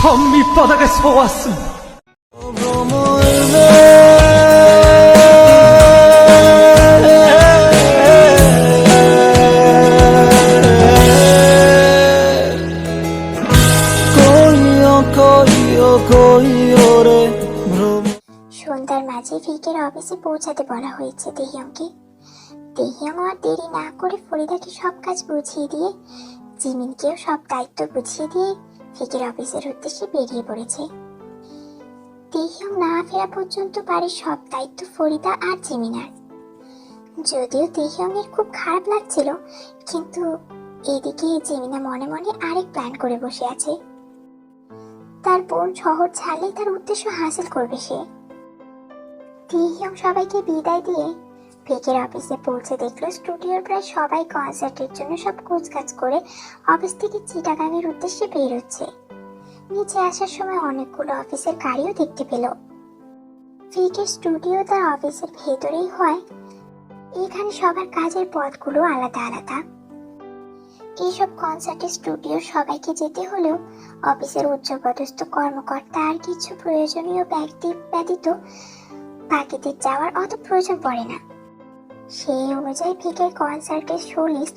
전 밑바닥에서 왔습니다. সন্ধ্যার মাঝে ভিকের অফিসে পৌঁছাতে বলা হয়েছে তেহিয়ংকে। তেহিয়ং আর দেরি না করে ফরিদাকে সব কাজ বুঝিয়ে দিয়ে জিমিনকেও সব দায়িত্ব বুঝিয়ে দিয়ে ভিকের অফিসের উদ্দেশ্যে বেরিয়ে পড়েছে। তেহিয়ং না ফেরা পর্যন্ত বাড়ির সব দায়িত্ব ফরিদা আর জিমিনার। যদিও তেহিয়ং এর খুব খারাপ লাগছিল, কিন্তু এদিকে জিমিনা মনে মনে আরেক প্ল্যান করে বসে আছে। তার বোন শহর ছাড়লেই তার উদ্দেশ্য হাসিল করবে সে। তেহিয়ং সবাইকে বিদায় দিয়ে ভিকের অফিসে পৌঁছে দেখলো স্টুডিওর প্রায় সবাই কনসার্টের জন্য সব কুচকাজ করে অফিস থেকে চিটাগাংয়ের উদ্দেশ্যে বের হচ্ছে। নিচে আসার সময় অনেকগুলো অফিসের গাড়িও দেখতে পেল। ভিকের স্টুডিও তার অফিসের ভেতরেই হয়, এখানে সবার কাজের পথগুলো আলাদা আলাদা। এইসব কনসার্টের স্টুডিও সবাইকে যেতে হলেও অফিসের উচ্চপদস্থ কর্মকর্তা আর কিছু প্রয়োজনীয় ব্যক্তি ব্যতীত বাকিদের যাওয়ার অত প্রয়োজন পড়ে না। সেই অনুযায়ী ভিকের কনসার্টের সোলিস্ট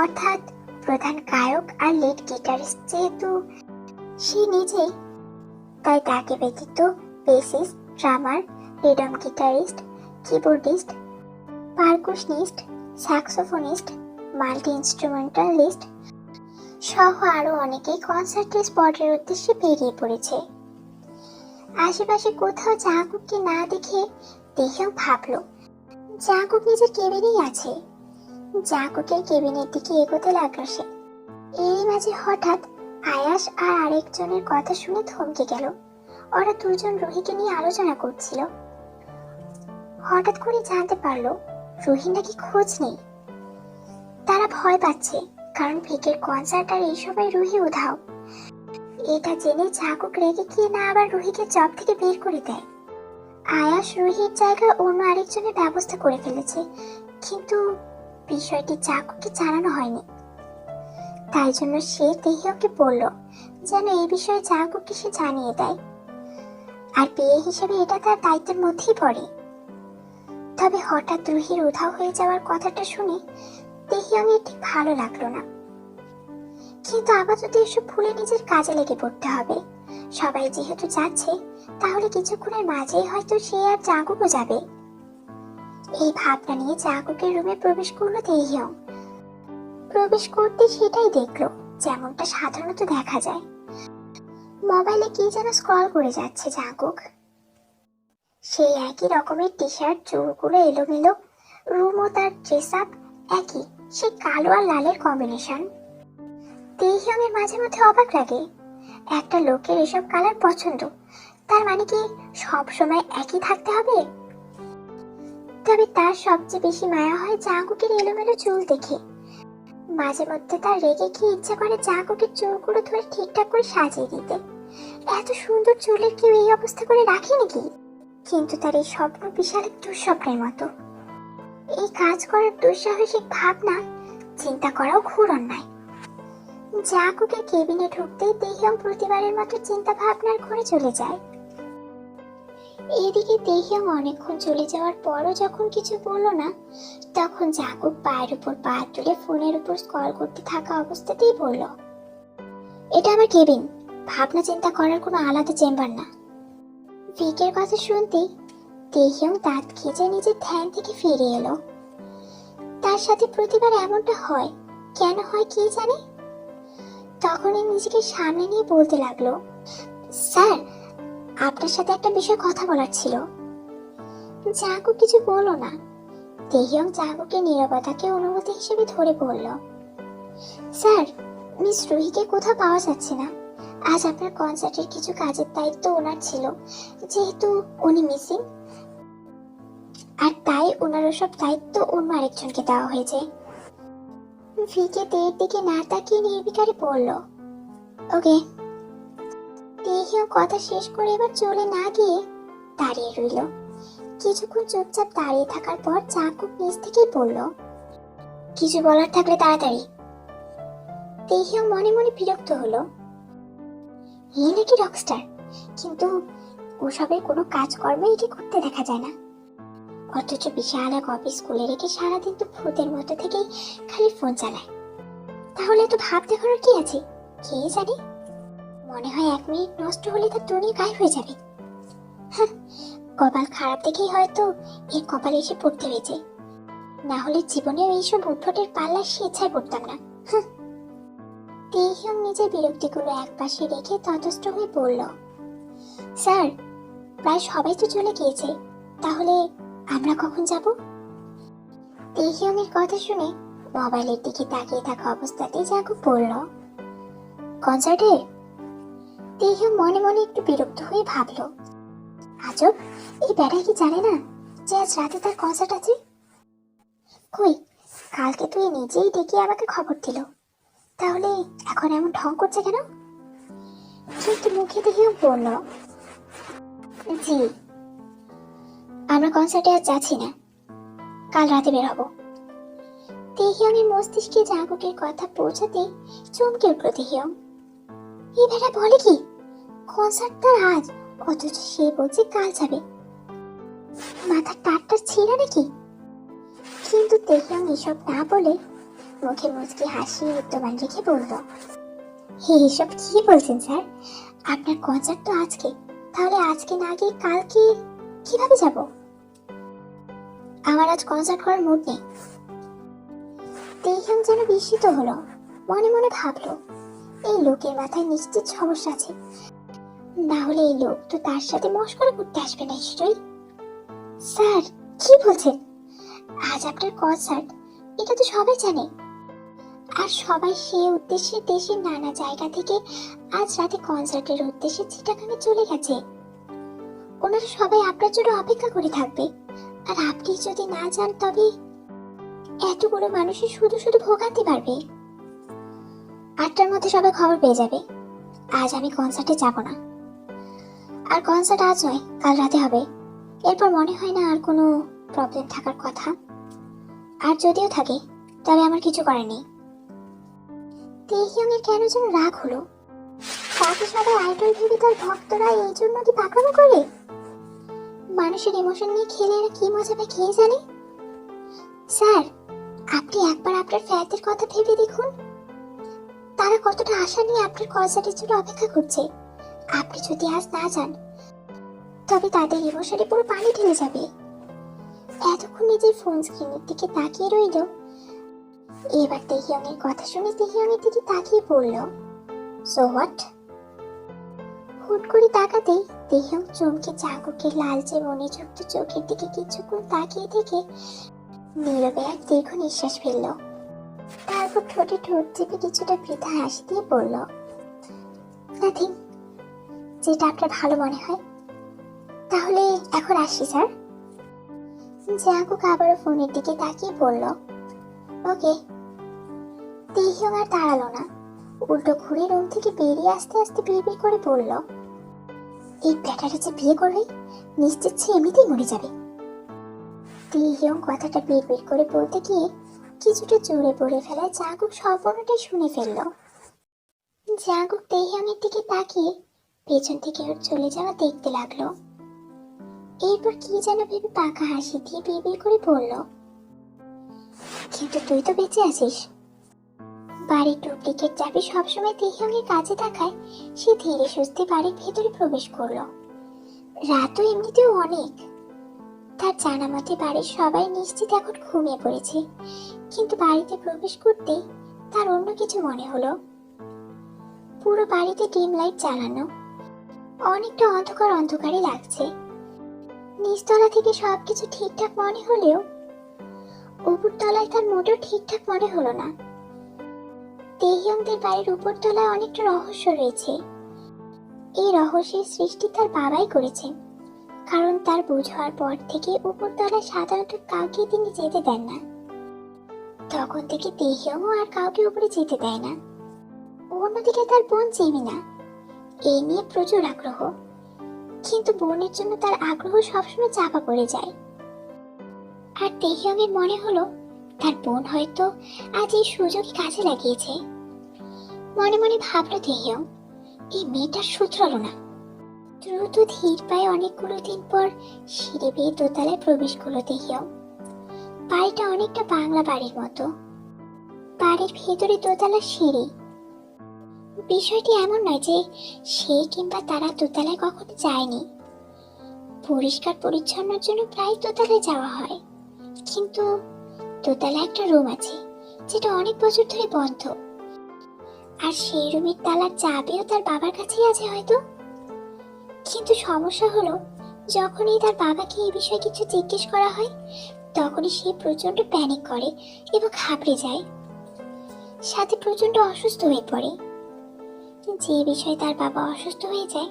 অর্থাৎ প্রধান গায়ক আর লিড গিটারিস্ট যেহেতু সে নিজেই, তাই তাকে ব্যতীত বেসিস্ট, ড্রামার, rhythm guitarist, keyboardist, পারকুশনিস্ট, saxophonist, multi ইনস্ট্রুমেন্টালিস্ট সহ আরো অনেকেই কনসার্টের স্পটের উদ্দেশ্যে বেরিয়ে পড়েছে। আশেপাশে কোথাও জাঙ্কুককে না দেখে তেহিয়ং ভাবলো জাঙ্কুক নিজের কেবিনেই আছে। জাঙ্কুকের কেবিনের দিকে এগোতে লাগলো সে। এরই মাঝে হঠাৎ আয়াস আর আরেকজনের কথা শুনে থমকে গেল। ওরা দুজন রুহিকে নিয়ে আলোচনা করছিল। হঠাৎ করে জানতে পারলো রুহির নাকি খোঁজ নেই। তারা ভয় পাচ্ছে, কারণ ভিকের কনসার্ট আর এই সময় রুহি উধাও। এটা জেনে জাঙ্কুক রেগে গিয়ে না আবার রুহিকে জব থেকে বের করে দেয়। আয়াস রুহির জায়গায় অন্য আরেকজনের ব্যবস্থা করে ফেলেছে, কিন্তু বিষয়টি জাঙ্কুককে জানানো হয়নি। তাই জন্য সে তেহিয়ংকে বলল যেন এই বিষয়ে জাঙ্কুককে সে জানিয়ে দেয়, আর বিয়ে হিসেবে এটা তার দায়িত্বের মধ্যেই পড়ে। তবে হঠাৎ রুহির উধাও হয়ে যাওয়ার কথাটা শুনে তেহিয়ং এর ঠিক ভালো লাগলো না। কিন্তু আপাতত এসব ভুলে নিজের কাজে লেগে পড়তে হবে। সবাই যেহেতু যাচ্ছে, তাহলে কিছুক্ষণের মাঝেই হয়তো সে আর জাঙ্কুকও যাবে। এই ভাবনা নিয়ে জাঙ্কুকের রুমে প্রবেশ করলো তেহিয়ং। প্রবেশ করতে সেটাই দেখলো যেমনটা সাধারণত দেখা যায়। মোবাইলে কি যেন স্ক্রল করে যাচ্ছে জাঙ্কুক। সেই একই রকমের টি শার্ট, চুলগুলো এলোমেলো, রুম ও তার ড্রেস আপ একই, সেই কালো আর লালের কম্বিনেশন। তেহিয়ং এর মাঝে মধ্যে অবাক লাগে, একটা লোকের এসব কালার পছন্দ, তার মানে কি সব সময় একই থাকতে হবে? তবে তার সবচেয়ে বেশি মায়া হয় জাঙ্কুকের এলোমেলো চুল দেখে। মাঝে মধ্যে তার রেগে গিয়ে ইচ্ছা করে জাঙ্কুকের চুলগুলো ধরে ঠিকঠাক করে সাজিয়ে দিতে। এত সুন্দর চুলের কেউ এই অবস্থা করে রাখে নাকি? কিন্তু তার এই স্বপ্ন বিশাল এক দুঃস্বপ্নের মতো। এই কাজ করার দুঃসাহসিক ভাবনা চিন্তা করাও ঘোর অন্যায়। জাঙ্কুকের কেবিনে ঢুকতেই তেহিয়ং প্রতিবারের মতো চিন্তা ভাবনার ঘরে চলে যায়। এদিকে তেহিয়ং অনেকক্ষণ চলে যাওয়ার পরও যখন কিছু বলল না, তখন জাঙ্কুক পায়ের উপর পা তুলে ফোনের উপর স্ক্রল করতে থাকা অবস্থাতেই বলল, এটা আমার কেবিন, ভাবনা চিন্তা করার কোনো আলাদা চেম্বার না। ভিকের কথা শুনতেই তেহিয়ং দাঁত খিঁচে নিজের ধ্যান থেকে ফিরে এলো। তার সাথে প্রতিবার এমনটা হয়, কেন হয় কি জানে। তখনই নিজেকে সামনে নিয়ে বলতে লাগলো, স্যার, আপনার সাথে একটা বিষয় কথা বলার ছিল। জাঙ্কুক কিছু বললো না। তেহিয়ং জাঙ্কুকের নীরবতাকে অনুমতি হিসেবে ধরে বলল, স্যার, মিস রুহিকে কোথাও পাওয়া যাচ্ছে না। আজ আপনার কনসার্টের কিছু কাজের দায়িত্ব ওনার ছিল, যেহেতু উনি মিসিং, আর তাই ওনার সব দায়িত্ব অন্য আরেকজনকে দেওয়া হয়েছে। ভিকে তের দিকে না তাকিয়ে নির্বিকারে বলল, ওকে। তেহিয়ং কথা শেষ করে এবার চলে না গিয়ে দাঁড়িয়ে রইল। কিছুক্ষণ চুপচাপ দাঁড়িয়ে থাকার পর জাঙ্কুক নিজ থেকেই বলল, কিছু বলার থাকলে তাড়াতাড়ি। তেহিয়ং মনে মনে বিরক্ত হলো। এই নাকি রকস্টার, কিন্তু ওসবের কোনো কাজকর্ম একে করতে দেখা যায় না। অথচ বিশাল এক অফিস খুলে রেখে সারাদিন তো ভূতের মতো থেকেই খালি ফোন চালায়। তাহলে তো ভাব দেখানোর কি আছে? কে জানে, মনে হয় 1 মিনিট নষ্ট হলে তার দুনিয়া গায়েব হয়ে যাবে। হ্যাঁ, কপাল খারাপ দেখেই হয়তো এর কপালে এসে পড়তে হয়েছে, না হলে জীবনেও এইসব উদ্ভটের পাল্লা স্বেচ্ছায় পড়তাম না। তেহিয়ং নিজের বিরক্তিগুলো একপাশে রেখে তটস্থ হয়ে বলল, স্যার, প্রায় সবাই তো চলে গিয়েছে, তাহলে আমরা কখন যাব? তেহিয়ং এর কথা শুনে মোবাইলের দিকে তাকিয়ে থাকা অবস্থাতে জাগু বলল, কনসার্টে? তেহিয়ং মনে মনে একটু বিরক্ত হয়ে ভাবল, আজব, এই বেটা কি জানে না যে আজ রাতে তার কনসার্ট আছে? কই, কালকে তুই নিজেই ডেকে আমাকে খবর দিল, তাহলে এখন এমন ঢং করছে কেন? কিন্তু মুখে তেহিয়ং বলল, জি, আমরা কনসার্টে আজ যাচ্ছি না, কাল রাতে বের হবো। তেহিয়ং এর মস্তিষ্কে জাগকের কথা পৌঁছাতে চমকে উঠল তেহিয়ং। এই বেটা বলে কি, কনসার্ট তার আজ, অথচ সে বলছে কাল যাবে? মাথার টাটটা ছিঁড়া নাকি? কিন্তু তেহিয়ং এসব না বলে মুখে মুচকি হাসি বিদ্যমান রেখে বলল, এসব কি বলছেন স্যার, আপনার কনসার্ট তো আজকে, তাহলে আজকে না গিয়ে কালকে কিভাবে যাব? আমার আজ কনসার্ট করার মুড নেই। তেহিয়ং যেন বিস্মিত হলো, মনে মনে ভাবলো, এই লোকের মাথায় নিশ্চিত সমস্যা আছে, না হলে এই লোক তো তার সাথে মশকরা করতে আসবে না নিশ্চয়ই। স্যার, কি বলছেন? আজ আপনার কনসার্ট, এটা তো সবাই জানে, আর সবাই সে উদ্দেশ্যে দেশের নানা জায়গা থেকে আজ রাতে কনসার্টের উদ্দেশ্যে চিটাগাঙে চলে গেছে। ওনারা সবাই আপনার জন্য অপেক্ষা করে থাকবে, আর আপনি যদি না যান তবে এতগুলো মানুষের শুধু শুধু ভোগান্তি বাড়বে। 8টার মধ্যে সবাই খবর পেয়ে যাবে আজ আমি কনসার্টে যাব না। আর কনসার্ট আজ নয়, কাল রাতে হবে। এরপর মনে হয় না আর কোনো প্রবলেম থাকার কথা, আর যদিও থাকে তবে আমার কিছু করার নেই। তেহিয়ং এর কেন যেন রাগ হলো, তাকে সবাই আইডল ভেবে তার ভক্তরা এই জন্য কি পাগলামো করে? মানুষের ইমোশন নিয়ে খেলে এরা কি মজা পায় কে জানে। স্যার, আপনি একবার আপনার ফ্যানদের কথা ভেবে দেখুন, তারা কতটা আশা নিয়ে আপনার কনসার্টের জন্য অপেক্ষা করছে। আপনি যদি আজ না যান তবে তাদের ইমোশনে পুরো পানি ঢেলে যাবে। এতক্ষণ নিজের ফোন স্ক্রিনের দিকে তাকিয়ে রইল, এবার তেহিয়ং এর কথা শুনে তেহিয়ং এর দিকে তাকিয়ে পড়ল, সো হোয়াট? হুট করে তাকাতেই তেহিয়ং চমকে জাগকের লালচে মনিযুক্ত চোখের দিকে কিছুক্ষণ তাকিয়ে থেকে নীরবে এক দীর্ঘ নিঃশ্বাস ফেলল। তারপর ঠোঁটে ঠোঁট চেপে কিছুটা বৃথা হাসি দিয়ে বলল, নাথিং, যেটা আপনার ভালো মনে হয়। তাহলে এখন আসি স্যার। জাগুক আবারও ফোনের দিকে তাকিয়ে বলল, ওকে। তেহিয়ং আর দাঁড়ালো না, উল্টো ঘুরে রুম থেকে বেরিয়ে আসতে আসতে বিড়বিড় করে বলল, এই ব্যাটারে যে বিয়ে করলে নিশ্চিত সে এমনিতেই মরে যাবে। তেহিয়ং কথাটা বিড়বিড় করে বলতে গিয়ে কিছুটা জোরে বলে ফেলায় জাগুক সম্পূর্ণটাই শুনে ফেলল। জাগুক তেহিয়ং এর দিকে তাকিয়ে পেছন থেকে ওর চলে যাওয়া দেখতে লাগলো। এরপর কি যেন ভেবে পাকা হাসি দিয়ে বিড়বিড় করে বলল, কিন্তু তুই তো বেঁচে আছিস। বাড়ির ডুপ্লিকেট চাবি সবসময় তেহিয়ং এর কাছে থাকায় সে ধীরে সুস্থে বাড়ির ভেতরে প্রবেশ করলো। রাতও এমনিতেও অনেক, তার জানা মতে বাড়ির সবাই নিশ্চিত এখন ঘুমিয়ে পড়েছে, কিন্তু বাড়িতে প্রবেশ করতে তার অন্য কিছু মনে হলো। পুরো বাড়িতে ডিম লাইট জ্বালানো, অনেকটা অন্ধকার অন্ধকারই লাগছে। নিচতলা থেকে সবকিছু ঠিকঠাক মনে হলেও উপরতলায় তার মোটেও ঠিকঠাক মনে হলো না। তেহিয়ংদের বাড়ির উপরতলায় অনেকটা রহস্য রয়েছে। এই রহস্যের সৃষ্টি তার বাবাই করেছেন, কারণ তার বুঝ হওয়ার পর থেকে উপরতলায় সাধারণত কাউকে তিনি যেতে দেন না। তখন থেকে তেহিয়ংও আর কাউকে উপরে যেতে দেয় না। অন্যদিকে তার বোন জেমিনা এই নিয়ে প্রচুর আগ্রহ, কিন্তু বোনের জন্য তার আগ্রহ সবসময় চাপা পড়ে যায়। আর তেহিয়ং এর মনে হলো তার বোন হয়তো আজ এই সুযোগই কাজে লাগিয়েছে। মনে মনে ভাবলো তেহিয়ং, এই মেয়েটার শুধরালো না। দ্রুত ধীর পায়ে অনেকগুলো দিন পর সিঁড়ি বেয়ে দোতলায় প্রবেশ করলো দেহিয়ং। বাড়িটা অনেকটা বাংলা বাড়ির মতো। বাড়ির ভেতরে দোতলা সিঁড়ি। বিষয়টি এমন নয় যে সে কিংবা তারা দোতলায় কখনো যায়নি। পরিষ্কার পরিচ্ছন্নের জন্য প্রায় দোতলায় যাওয়া হয়, কিন্তু দোতলায় একটা রুম আছে যেটা অনেক বছর ধরে বন্ধ। আর সেই রুমের তালার চাবিও তার বাবার কাছেই আছে হয়তো। কিন্তু সমস্যা হলো, যখনই তার বাবাকে এই বিষয়ে কিছু জিজ্ঞেস করা হয় তখনই সে প্রচন্ড প্যানিক করে এবং ঘাবড়ে যায়, সাথে প্রচন্ড অসুস্থ হয়ে পড়ে। যে বিষয়ে তার বাবা অসুস্থ হয়ে যায়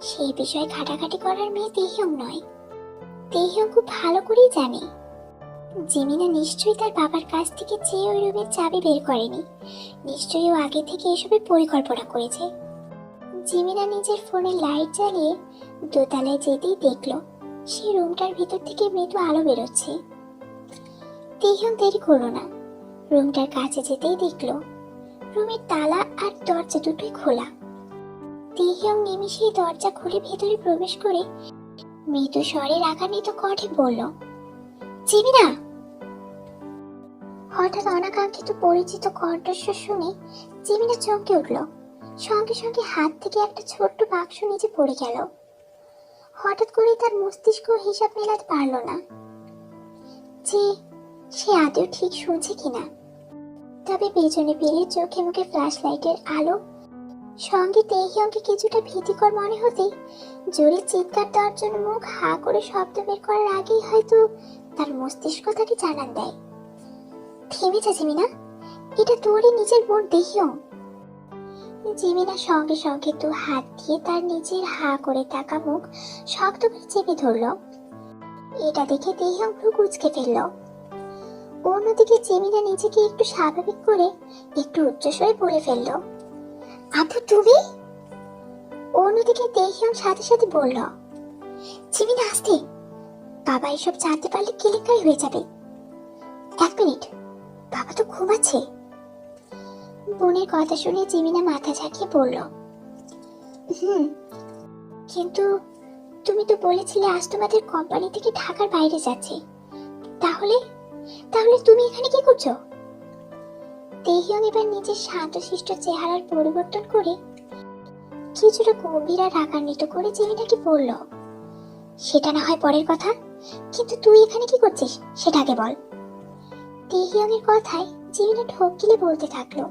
সেই বিষয়ে ঘাটাঘাটি করার মেয়ে দেহিয়ং নয়। দেহিয়ং খুব ভালো করেই জানে জিমিনা নিশ্চয়ই তার বাবার কাছ থেকে চেয়ে ওই রুমের চাবি বের করেনি। নিশ্চয়ই ও আগে থেকে এসবের পরিকল্পনা করেছে। জিমিনা নিজের ফোনে লাইট জ্বালিয়ে দোতলায় যেতেই দেখলো সেই রুমটার ভিতর থেকে মৃদু আলো বেরোচ্ছে। দেহিয়ং দেরি করলো না, রুমটার কাছে যেতেই দেখলো রুমের তালা আর দরজা দুটোই খোলা। দেহিয়ং নিমিষেই দরজা খুলে ভেতরে প্রবেশ করে মৃদু স্বরে রাগান্বিত কণ্ঠে বলল, জিমিনা। হঠাৎ অনাকাঙ্ক্ষিত পরিচিত কণ্ঠস্বর শুনে জিমিনা চমকে উঠল। সঙ্গে সঙ্গে হাত থেকে একটা ছোট্ট বাক্স নিচে পড়ে গেল। হঠাৎ করে তার মস্তিষ্ক হিসাব মেলাতে পারল না যে সে আদৌ ঠিক শুনছে কিনা। তবে পেছনে ফিরে চোখে মুখে ফ্ল্যাশ লাইটের আলো সঙ্গে দেহিয়ংকে কিছুটা ভীতিকর মনে হতেই জোরে চিৎকার দেওয়ার জন্য মুখ হা করে শব্দ বের করার আগেই হয়তো তার মস্তিষ্ক তাকে জানান দেয়, থেমে যা জিমিনা, এটা তোরই নিজের বোন দেহিয়ং। জিমিনা সঙ্গে সঙ্গে দু হাত দিয়ে তার নিজের হা করে থাকা মুখ শক্ত করে চেপে ধরল। এটা দেখে দেহিয়ং ভ্রু কুঁচকে ফেলল। অন্যদিকে জিমিনা নিজেকে একটু স্বাভাবিক করে একটু উচ্চস্বরে বলে ফেলল, আপু তুমি? অন্যদিকে দেহিয়ং সাথে সাথে বলল, জিমিনা আস্তে, বাবা এসব জানতে পারলে কেলেঙ্কারি হয়ে যাবে। 1 মিনিট, বাবা তো ঘুমাচ্ছে। বোনের কথা শুনে জিমিনা মাথা ঝাঁকিয়ে বলল, কিন্তু তুমি তো বলেছিলে আজ তোমাদের কোম্পানি থেকে ঢাকার বাইরে যাচ্ছে, তাহলে তাহলে তুমি এখানে কি করছো? দেহিয়ং এবার নিজের শান্তশিষ্ট চেহারার পরিবর্তন করে কিছুটা গম্ভীর আর রাগান্বিত করে জিমিনাকে বলল, সেটা না হয় পরের কথা, কিন্তু তুই এখানে কি করছিস সেটা আগে বল। দেহিয়ং এর কথায় জিমিনা ঢোক গিলে বলতে থাকলো,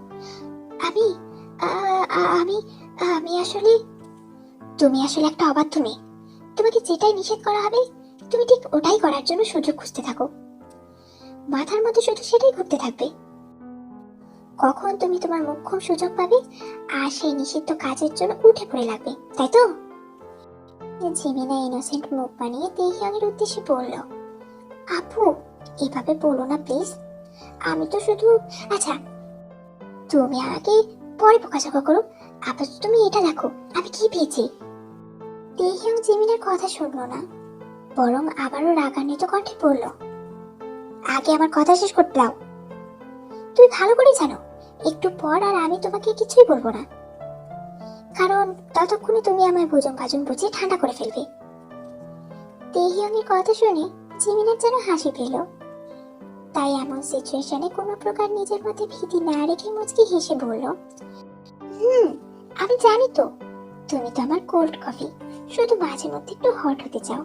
আমি আমি আমি আসলে তুমি আসলে একটা অবাধ্য মেয়ে। তোমাকে যেটাই নিষেধ করা হবে তুমি ঠিক ওটাই করার জন্য সুযোগ খুঁজতে থাকো। মাথার মধ্যে শুধু সেটাই ঘুরতে থাকবে। কখন তুমি তোমার মোক্ষম সুযোগ পাবে আর সেই নিষিদ্ধ কাজের জন্য উঠে পড়ে লাগবে, তাই তো? জিমিনা ইনোসেন্ট মুখ বানিয়ে দেহিয়ংয়ের উদ্দেশ্যে বলল, আপু এভাবে বলো না প্লিজ, আমি তো শুধু, আচ্ছা তুমি আমাকে পরে বকাঝকা করো, আপাতত তুমি এটা দেখো আমি কি পেয়েছি। দেহিয়ং জিমিনার কথা শুনলো না, বরং আবারও রাগান্বিত কণ্ঠে বলল, আগে আমার কথা শেষ করতে দাও। তুই ভালো করে জানো একটু পর আর আমি তোমাকে কিছুই বলবো না, কারণ ততক্ষণে তুমি আমার ভোজন ভাজন বুঝিয়ে ঠান্ডা করে ফেলবে। দেহিয়ং এর কথা শুনে জিমিনার যেন হাসি পেল। তাই এমন সিচুয়েশনে কোনো প্রকার নিজের মধ্যে ভীতি না রেখে মুচকি হেসে বলল, আমি জানি তো, তুমি তো আমার কোল্ড কফি, শুধু মাঝে মধ্যে একটু হট হতে চাও।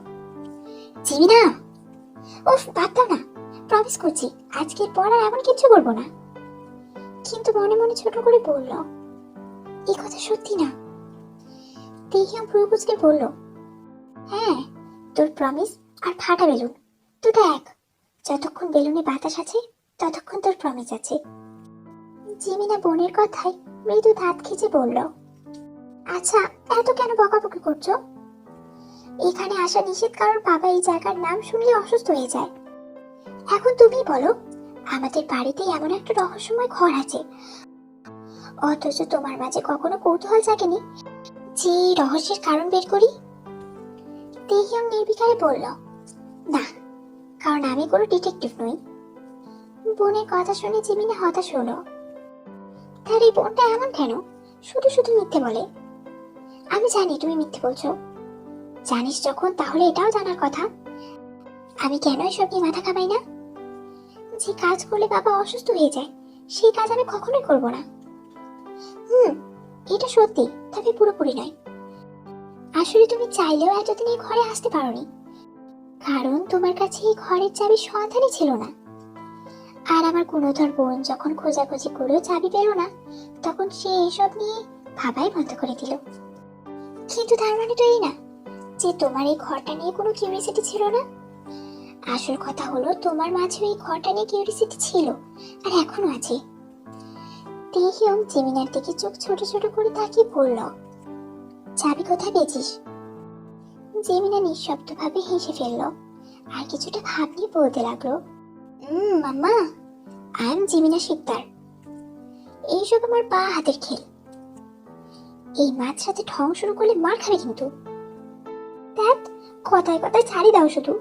জিমিনা, ওফ বাদ দাও না, প্রমিস করছি আজকের পর আর এমন কিছু করবো না। কিন্তু মনে মনে ছোট করে বলল, এই কথা সত্যি না? দেহিয়ং ভ্রু কুঁচকে বলল, হ্যাঁ, তোর প্রমিস আর ফাটা বেলুন দুটো এক। যতক্ষণ বেলুনে বাতাস আছে ততক্ষণ তোর প্রমিস আছে। জিমিনা বোনের কথায় মৃদু দাঁত খিচে বলল, আচ্ছা এত কেন বকাবকি করছো? এখানে আসা নিষেধ, কারণ বাবা এই জায়গার নাম শুনলে অসুস্থ হয়ে যায়। এখন তুমি বলো, আমাদের বাড়িতে এমন একটা রহস্যময় ঘর আছে, অথচ তোমার মাঝে কখনো কৌতূহল জাগেনি যে রহস্যের কারণ বের করি? দেহিয়ং নির্বিকারে বলল, না, কারণ আমি কোনো ডিটেকটিভ নই। বোনের কথা শুনে জিমিনা হতাশ হলো। তার এই বোনটা এমন কেন, শুধু শুধু মিথ্যে বলে? আমি জানি তুমি মিথ্যে বলছো, জানিস যখন তাহলে এটাও জানার কথা আমি কেন এসব নিয়ে মাথা ঘামাই না। যে কাজ করলে বাবা অসুস্থ হয়ে যায় সেই কাজ আমি কখনোই করব না। এটা সত্যি, তবে পুরোপুরি নয়। আসলে তুমি চাইলেও এতদিন এই ঘরে আসতে পারোনি, কারণ তোমার কাছে এই ঘরের চাবি সন্ধানই ছিল না। আর আমার গুণধর বোন যখন খোঁজাখুঁজি করেও চাবি পেল না, তখন সে এইসব নিয়ে ভাবাই বন্ধ করে দিল। কিন্তু তার মানে তো এই না যে তোমার এই ঘরটা নিয়ে কোনো কিউরিয়াসিটি ছিল না। আসল কথা হলো তোমার মাঝে এই ঘরটা নিয়ে কিউরিয়াসিটি ছিল, আর এখনো আছে। তেহিয়ং জিমিনার দিকে চোখ ছোট ছোট করে তাকিয়ে বলল, চাবি কোথায় পেয়েছিস? জিমিনা নিঃশব্দভাবে হেসে ফেলল, আর কিছুটা ভাব নিয়ে বলতে লাগলো, মাম্মা, আই এম জিমিনা শিকদার। এইসব আমার পা হাতের খেল। এই মাঝরাতে ঢং শুরু করলে মার খাবে কিন্তু। দেখ, কথায় কথায় ছাড়ি দাও শুধু।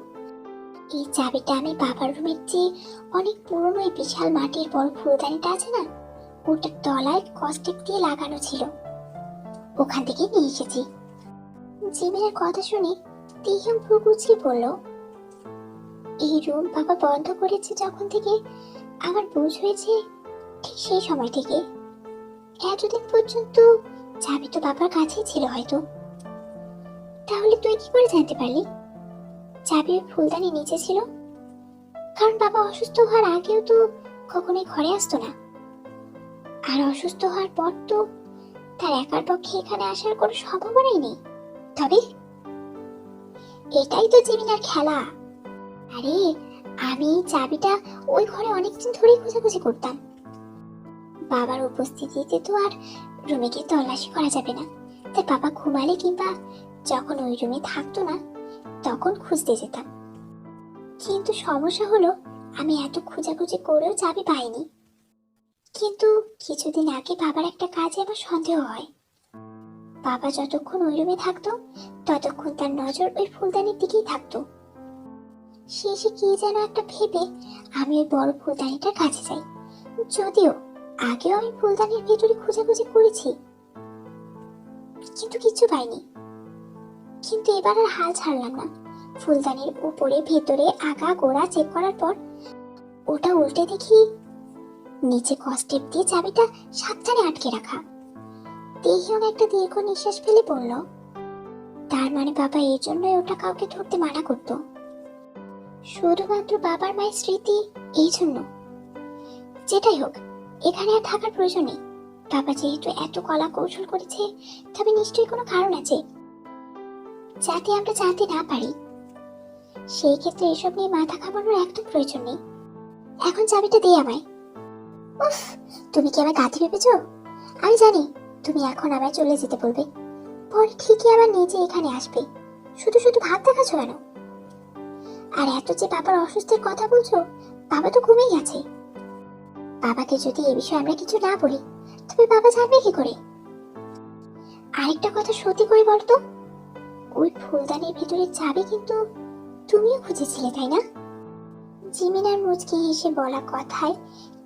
এই চাবিটা আমি বাবার রুমের যে অনেক পুরনো এই বিশাল মাটির বড় ফুলদানিটা আছে না, ওটার তলায় কস্টিক দিয়ে লাগানো ছিল, ওখান থেকে নিয়ে এসেছি। জিমিনার কথা শুনে তেহিয়ং ভ্রু কুঁচকে বলল, এই রুম বাবা বন্ধ করেছে যখন থেকে আমার বুঝ হয়েছে, ঠিক সেই সময় থেকে। এতদিন পর্যন্ত চাবি তো বাবার কাছেই ছিল হয়তো। তাহলে তুই কি করে জানতে পারলি চাবি ফুলদানি নিচে ছিল? কারণ বাবা অসুস্থ হওয়ার আগেও তো কখনোই ঘরে আসতো না, আর অসুস্থ হওয়ার পর তো তার একার পক্ষে এখানে আসার কোনো সম্ভাবনাই নেই। তবে এটাই তো জিমিনার খেলা। আরে আমি চাবিটা ওই ঘরে অনেকদিন ধরেই খোঁজাখুঁজি করতাম। বাবার উপস্থিতিতে তো আর রুমে গিয়ে তল্লাশি করা যাবে না, তাই বাবা ঘুমালে কিংবা যখন ওই রুমে থাকতো না তখন খুঁজতে যেতাম। কিন্তু সমস্যা হলো আমি এত খোঁজাখুঁজি করেও চাবি পাইনি। কিন্তু কিছুদিন আগে বাবার একটা কাজে আমার সন্দেহ হয়। বাবা যতক্ষণ ওই রুমে থাকতো ততক্ষণ তার নজর ওই ফুলদানির দিকেই থাকতো। শেষে কি যেন একটা ভেবে আমি ওই বড় ফুলদানিটার কাছে যাই। যদিও আগেও আমি ফুলদানির ভেতরে খোঁজাখুঁজি করেছি, কিন্তু কিছু পাইনি। কিন্তু এবার আর হাল ছাড়লাম না। ফুলদানির উপরে ভেতরে আগা গোড়া চেক করার পর ওটা উল্টে দেখি নিচে কস্টেপ দিয়ে চাবিটা সাবধানে আটকে রাখা। তেহিয়ং একটা দীর্ঘ নিঃশ্বাস ফেলে বলল, তার মানে বাবা এই জন্যই ওটা কাউকে ধরতে মানা করতো, শুধুমাত্র বাবার মায়ের স্মৃতি এই জন্য। যেটাই হোক, এখানে আর থাকার প্রয়োজন নেই। বাবা যেহেতু এত কলা কৌশল করেছে, তবে নিশ্চয়ই কোনো কারণ আছে যাতে আমরা জানতে না পারি। সেই ক্ষেত্রে এসব নিয়ে মাথা ঘামানোর একদম প্রয়োজন নেই। এখন চাবিটা দিয়ে আমায়। উফ, তুমি কি আমায় গাধি ভেবেছো? আমি জানি তুমি এখন আমায় চলে যেতে বলবে, পরে ঠিকই আবার নিজে এখানে আসবে। শুধু শুধু ভাব দেখাচ্ছ কেন? আর এত যে বাবার অসুস্থের কথা বলছো, বাবা তো ঘুমিয়ে গেছে। বাবাকে যদি এ বিষয়ে আমরা কিছু না বলি তবে বাবা জানবে কি করে? আরেকটা কথা সত্যি করে বলতো, ওই ফুলদানির ভেতরের চাবি কিন্তু তুমিও খুঁজেছিলে, তাই না? জিমিনার মুচকি হেসে বলা কথায়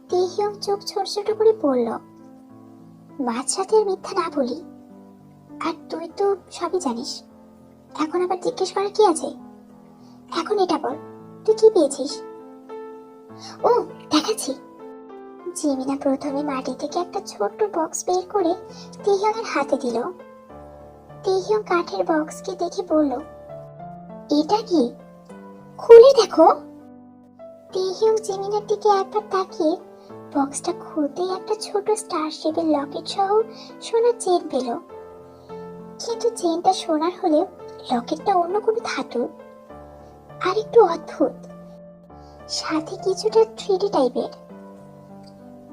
তেহিয়ং চোখ ছোট ছোট করে বলল, মাঝরাতে আর মিথ্যা না বলি। আর তুই তো সবই জানিস, এখন আবার জিজ্ঞেস করার কি আছে? এখন এটা বল, তুই কি পেয়েছিস? ও, দেখাচ্ছি। জিমিনা প্রথমে মাটি থেকে একটা ছোট্ট বক্স বের করে তেহিয়ংয়ের হাতে দিল। তেহিয়ং কাঠের বক্সকে দেখে বলল, এটা কি? খুলে দেখো। তেহিয়ং জিমিনার দিকে একবার তাকিয়ে বক্সটা খুলতেই একটা ছোট স্টার শেপের লকেট সহ সোনার চেন পেল। কিন্তু চেনটা সোনার হলেও লকেটটা অন্য কোনো ধাতুর, আর একটু অদ্ভুত, সাথে কিছুটা 3D টাইপের।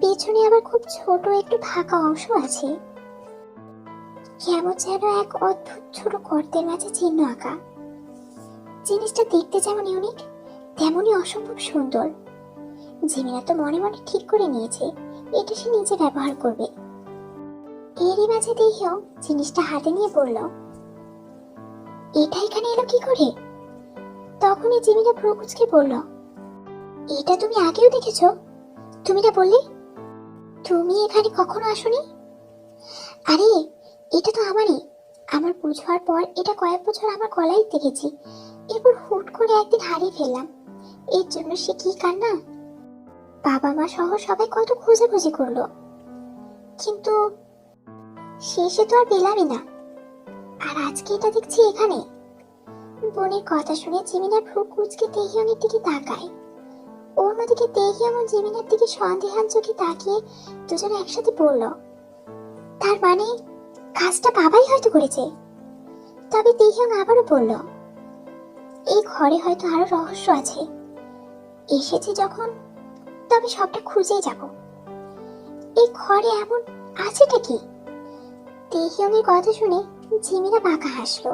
পেছনে আবার খুব ছোট একটু ফাঁকা অংশ আছে, কেমন যেন এক অদ্ভুত ছোট গর্তের মাঝে চিহ্ন আঁকা। জিনিসটা দেখতে যেমন ইউনিক, তেমনই অসম্ভব সুন্দর। জিমিনা তো মনে মনে ঠিক করে নিয়েছে এটা সে নিজে ব্যবহার করবে। এরই মাঝে দেখিও জিনিসটা হাতে নিয়ে বলল, এটা এখানে এলো কি করে? তখনই জিমিনা ভ্রু কুঁচকে বলল, এটা তুমি আগেও দেখেছো? তুমি না বললে তুমি এখানে কখনো আসোনি? আরে এটা তো আমারই, আমার বুঝার পর এটা কয়েক বছর আমার গলায় দেখেছি, এরপর হুট করে একদিন হারিয়ে ফেললাম। এর জন্য সে কি কান্না! বাবা মা সহ সবাই কত খোঁজাখুঁজি করলো, কিন্তু শেষে তো আর পেলামই না। আর আজকে এটা দেখছি এখানে। বোনের কথা শুনে জিমিনার ভ্রু কুঁচকে তেহিয়ংয়ের দিকে তাকায়। অন্যদিকে তেহিয়ং ও জিমিনার দিকে সন্দেহান চোখে তাকিয়ে দুজনে একসাথে বলল, তার মানে কাজটা বাবাই হয়তো করেছে। তবে তেহিয়ং আবারও বলল, এই ঘরে হয়তো আরো রহস্য আছে, এসেছি যখন তবে সবটা খুঁজেই যাব। এই ঘরে এমন আছেটা কি? তেহিয়ং এর কথা শুনে জিমিনা বাঁকা হাসলো।